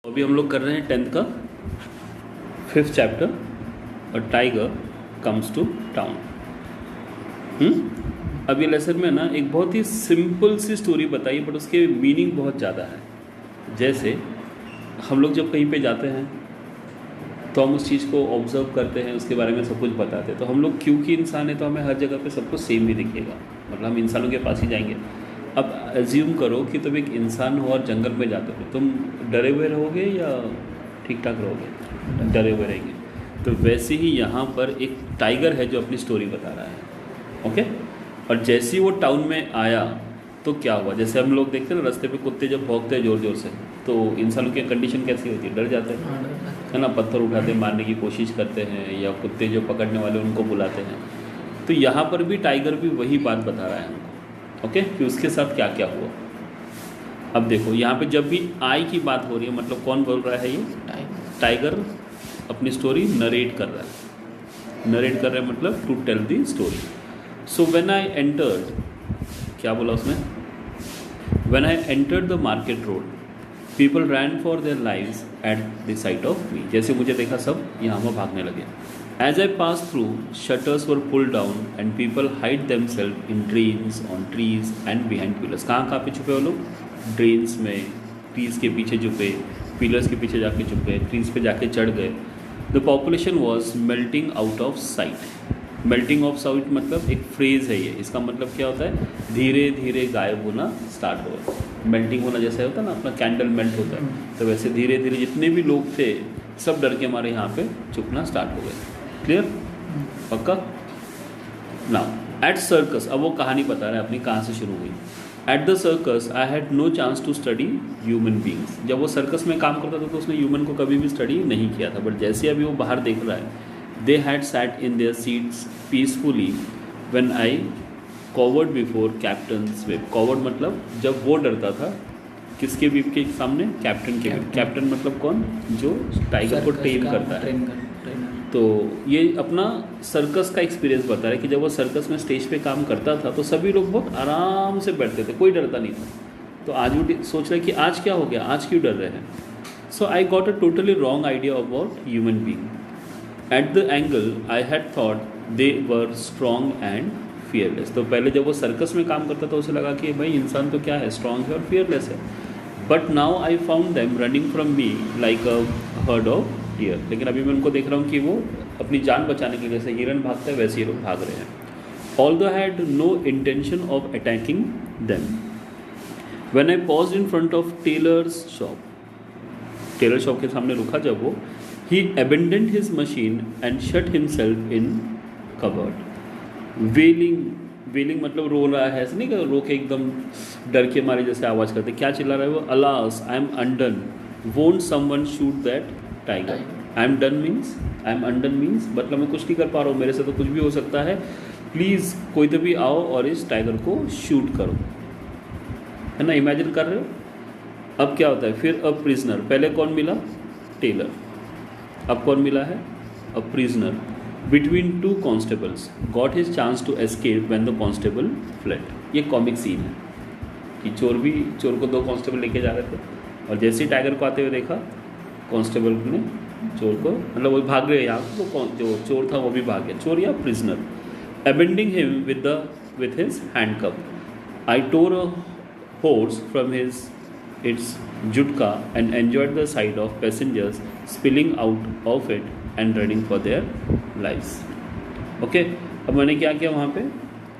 अभी हम लोग कर रहे हैं 10th का 5th चैप्टर और टाइगर कम्स टू टाउन। अब ये लेसन में ना एक बहुत ही सिंपल सी स्टोरी बताई बट उसके मीनिंग बहुत ज़्यादा है। जैसे हम लोग जब कहीं पे जाते हैं तो हम उस चीज़ को ऑब्जर्व करते हैं, उसके बारे में सब कुछ बताते हैं। तो हम लोग क्योंकि इंसान है तो हमें हर जगह पे सब कुछ सेम ही दिखेगा, मतलब हम इंसानों के पास ही जाएंगे। अब एज्यूम करो कि तुम एक इंसान हो और जंगल में जाते हो, तुम डरे हुए रहोगे या ठीक ठाक रहोगे? डरे हुए रहेंगे। तो वैसे ही यहाँ पर एक टाइगर है जो अपनी स्टोरी बता रहा है, ओके। और जैसे ही वो टाउन में आया तो क्या हुआ, जैसे हम लोग देखते हैं ना रास्ते पे कुत्ते जब भौंकते हैं ज़ोर ज़ोर से, तो इंसानों की कंडीशन कैसी होती है? डर जाते हैं, है ना। पत्थर उठाते मारने की कोशिश करते हैं या कुत्ते जो पकड़ने वाले उनको बुलाते हैं। तो यहाँ पर भी टाइगर भी वही बात बता रहा है हमको, ओके, कि उसके साथ क्या क्या हुआ। अब देखो यहाँ पे जब भी आई की बात हो रही है, मतलब कौन बोल रहा है? ये टाइगर अपनी स्टोरी नरेट कर रहा है। नरेट कर रहा है मतलब to tell the story. So when I entered, क्या बोला उसने? When I entered the market road people ran for their lives at the sight of me. जैसे मुझे देखा सब यहाँ पर भागने लगे। As I passed through, shutters were pulled down and people hide themselves in drains, on trees and behind pillars. कहाँ पे छुपे वो लोग? ड्रेन्स में, ट्रीज के पीछे छुपे, पिलर्स के पीछे जाके छुपे, ट्रीज पे जाके चढ़ गए। The population was melting out of sight. Melting of sight मतलब एक फ्रेज है ये, इसका मतलब क्या होता है? धीरे धीरे गायब होना स्टार्ट हो गया। मेल्टिंग होना जैसे होता है ना, अपना कैंडल मेल्ट होता है, तो वैसे धीरे धीरे जितने भी लोग थे सब डर के मारे यहाँ पे छुपना स्टार्ट हो गए। क्लियर? पक्का? नाउ एट सर्कस, अब वो कहानी बता रहा है अपनी, कहाँ से शुरू हुई। At the circus I had no chance to study human beings. जब वो सर्कस में काम करता था तो उसने ह्यूमन को कभी भी स्टडी नहीं किया था, बट जैसे अभी वो बाहर देख रहा है, they had sat in their seats peacefully when I coward before captains whip. Coward मतलब जब वो डरता था किसके विप के सामने? कैप्टन के विप। कैप्टन मतलब कौन? जो टाइगर को ट्रेन करता है। तो ये अपना सर्कस का एक्सपीरियंस बता रहा है कि जब वो सर्कस में स्टेज पे काम करता था तो सभी लोग बहुत आराम से बैठते थे, कोई डरता नहीं था। तो आज वो सोच रहे कि आज क्या हो गया, आज क्यों डर रहे हैं? So I got a totally wrong idea about human being. At the angle I had thought they were strong and fearless. तो पहले जब वो सर्कस में काम करता था उसे लगा कि भाई इंसान तो क्या है, स्ट्रॉन्ग है और फियरलेस है। But now I found them running from me like a herd of dear. लेकिन अभी मैं उनको देख रहा हूँ कि वो अपनी जान बचाने के लिए जैसे हिरन भागता है वैसे ये लोग भाग रहे हैं। Although had no intention of attacking them. When I paused in front of tailor's shop, tailor shop के सामने रुका जब वो, he abandoned his machine and shut himself in cupboard. Wailing मतलब रो रहा है, ऐसे नहीं कि रो के एकदम डर के मारे जैसे आवाज़ करते। क्या चिल्ला रहा है वो? Alas I am undone, won't someone shoot that tiger. I am done means, I am undone means मतलब मैं कुछ नहीं कर पा रहा हूँ, मेरे से तो कुछ भी हो सकता है, प्लीज़ कोई तो भी आओ और इस टाइगर को शूट करो, है ना। इमेजिन कर रहे हो? अब क्या होता है फिर? अ प्रिजनर, पहले कौन मिला? टेलर। अब कौन मिला है? A prisoner between two constables got his chance to escape when the constable fled. ये कॉमिक सीन है कि चोर को दो कॉन्स्टेबल लेके जा रहे थे और जैसे ही टाइगर को आते हुए देखा कांस्टेबल ने चोर को, मतलब वो भाग रहे यहाँ, तो जो चोर था वो भी भाग गया, चोर या prisoner. Abandoning him with his handcuff, I tore a horse from its jutka and enjoyed the sight of passengers spilling out of it and running for their lives. Okay, अब मैंने क्या किया वहाँ पे?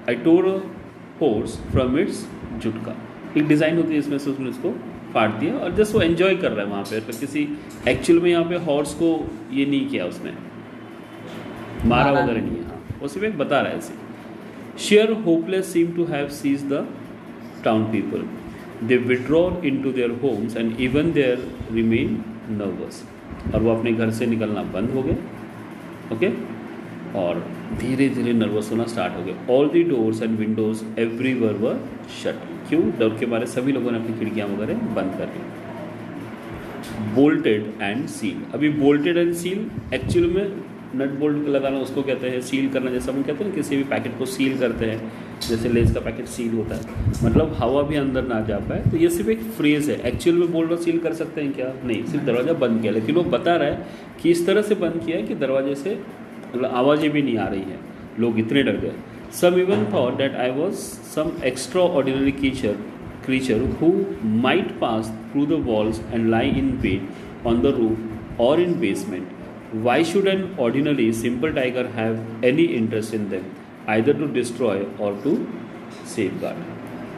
I tore a horse from its jutka. एक design होती है इसमें से, उसने इसको फाड़ दिया और जस्ट वो एंजॉय कर रहा है वहाँ पे। तो किसी एक्चुअल में यहाँ पे हॉर्स को ये नहीं किया उसने, मारा वगैरह नहीं है, हाँ, वो सिर्फ एक बता रहा है ऐसे। Sheer hopeless seem to have seize the town people, they withdraw into their homes and even there remain nervous. और वो अपने घर से निकलना बंद हो गए, ओके, और धीरे धीरे नर्वस होना स्टार्ट हो गया। All the doors and Windows everywhere were shut. क्यों? डर के मारे सभी लोगों ने अपनी खिड़कियाँ वगैरह बंद कर दी। बोल्टेड एंड सील, अभी बोल्टेड एंड सील एक्चुअल में नट बोल्ट लगाना उसको कहते हैं सील करना, जैसा हम कहते हैं ना किसी भी पैकेट को सील करते हैं, जैसे लेस का पैकेट सील होता है, मतलब हवा भी अंदर ना जा पाए। तो ये सिर्फ एक फ्रेज़ है, एक्चुअल में बोल रहा सील कर सकते हैं क्या? नहीं, सिर्फ दरवाज़ा बंद किया, लेकिन वो बता रहा है कि इस तरह से बंद किया है कि दरवाजे से मतलब आवाज़ें भी नहीं आ रही हैं। लोग इतने डर गए। Some even thought that I was some extraordinary creature who might pass through the walls and lie in bed on the roof or in basement. Why should an ordinary simple tiger have any interest in them, either to destroy or to safeguard?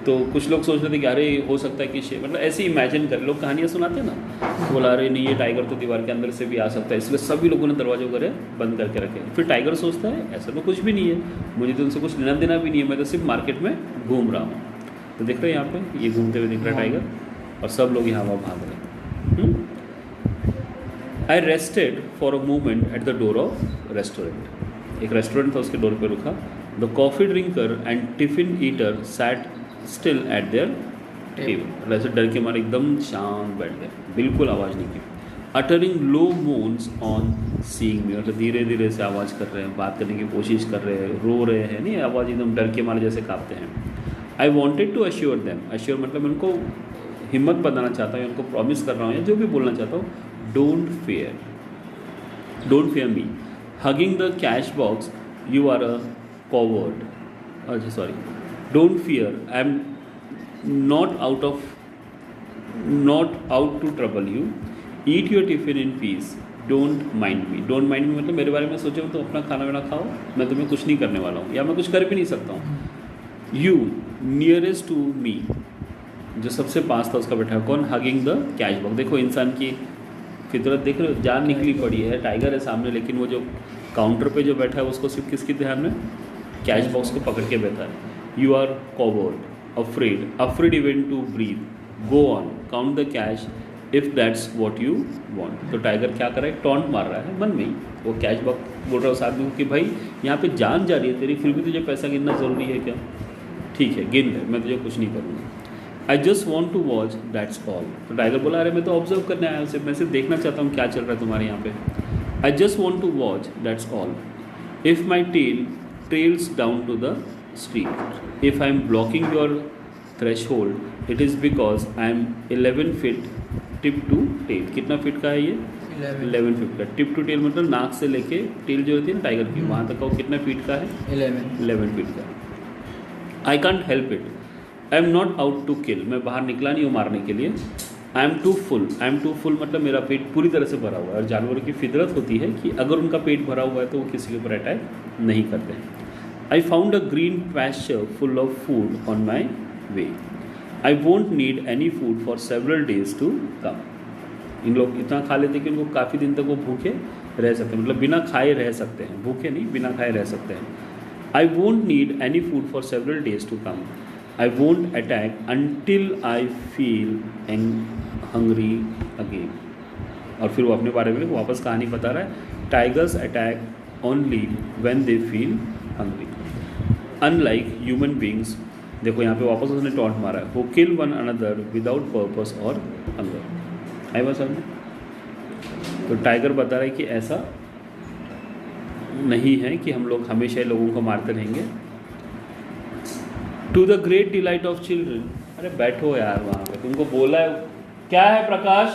तो कुछ लोग सोच रहे थे कि अरे हो सकता है कि मतलब ऐसे इमेजिन कर, लोग कहानियाँ सुनाते हैं ना, बोला अरे नहीं ये टाइगर तो दीवार के अंदर से भी आ सकता है, इसलिए सभी लोगों ने दरवाजे वगैरह बंद करके रखे। फिर टाइगर सोचता है ऐसा तो कुछ भी नहीं है, मुझे तो उनसे कुछ लेना देना भी नहीं है, मैं तो सिर्फ मार्केट में घूम रहा हूँ। तो देख रहे हैं यहाँ पे ये घूमते हुए दिख रहा है टाइगर, और सब लोग यहाँ वहाँ भाग रहे हैं। I rested for a moment at the door of restaurant. एक रेस्टोरेंट था, उसके डोर पे रुका। The coffee drinker and tiffin eater sat still at their table. ऐसे डर के मारे एकदम शांत बैठ गए, बिल्कुल आवाज़ नहीं की। Uttering low moans on seeing me, मतलब धीरे धीरे से आवाज़ कर रहे हैं, बात करने की कोशिश कर रहे हैं, रो रहे हैं, नहीं आवाज़ एकदम डर के मारे जैसे काँपते हैं। I wanted to assure them, assure मतलब उनको हिम्मत बताना चाहता हूँ, उनको प्रॉमिस कर रहा हूँ या जो भी बोलना चाहता हूँ, don't fear me, hugging the cash box, you are a coward, अच्छा sorry, don't fear, I am not out to trouble you, eat your tiffin in peace, don't mind me. Don't mind me मतलब मेरे बारे में सोचो, तो अपना खाना वाना खाओ, मैं तुम्हें कुछ नहीं करने वाला हूँ, या मैं कुछ कर भी नहीं सकता हूँ। यू नियरेस्ट टू मी, जो सबसे पास था उसका बैठा है कौन? Hugging the cash box. देखो इंसान की फितरत देख रहे हो, जान निकली पड़ी है, टाइगर है सामने, लेकिन वो जो काउंटर पे जो बैठा है उसको सिर्फ किसकी ध्यान में? कैश बॉक्स को पकड़ के बैठा है। You are coward, afraid even to breathe, go on, count the cash if that's what you want. तो टाइगर क्या कर रहा है? टॉन्ट मार रहा है मन में ही। वो कैश बॉक्स बोल रहा है उस आदमी को कि भाई यहाँ पे जान जा रही है तेरी, फिर भी तुझे पैसा गिनना ज़रूरी है क्या? ठीक है गिन ले, मैं तुझे कुछ नहीं करूँगा। I just want to watch, that's all. तो टाइगर बोला अरे मैं तो ऑब्जर्व करने आया हूँ, मैं सिर्फ देखना चाहता हूँ क्या चल रहा है तुम्हारे यहाँ पे। I just want to watch, that's all. If my tail trails down to the street, if I am blocking your threshold, it is because I am 11 feet tip to tail. कितना फीट का है ये? 11 feet का। Tip to tell मतलब नाक से लेके tell जो होती है ना टाइगर की, वहाँ तक का वो कितना फीट का है? 11 फीट का। I can't help it, I am not out to kill, मैं बाहर निकला नहीं हूँ मारने के लिए। आई एम टू फुल मतलब मेरा पेट पूरी तरह से भरा हुआ है, और जानवरों की फितरत होती है कि अगर उनका पेट भरा हुआ है तो वो किसी के ऊपर अटैक नहीं करते हैं। I found a green pasture full of food on my way, I won't need any food for several days to come. इन लोग इतना खा लेते हैं कि उनको काफ़ी दिन तक वो भूखे रह सकते हैं, मतलब बिना खाए रह सकते हैं, भूखे नहीं बिना खाए रह सकते हैं। I won't need any food for several days to come, I won't attack until I feel hungry again. और फिर वो अपने बारे में वापस कहानी बता रहा है, tigers attack only when they feel hungry, unlike human beings. देखो यहाँ पे वापस उसने टॉन्ट मारा है, वो किल वन अनदर विदाउट पर्पस और हंगर। आई बात समझ? तो टाइगर बता रहा है कि ऐसा नहीं है कि हम लोग हमेशा ही लोगों को मारते रहेंगे। To the great delight of children, अरे बैठो यार वहाँ पे, तुमको बोला है क्या है प्रकाश?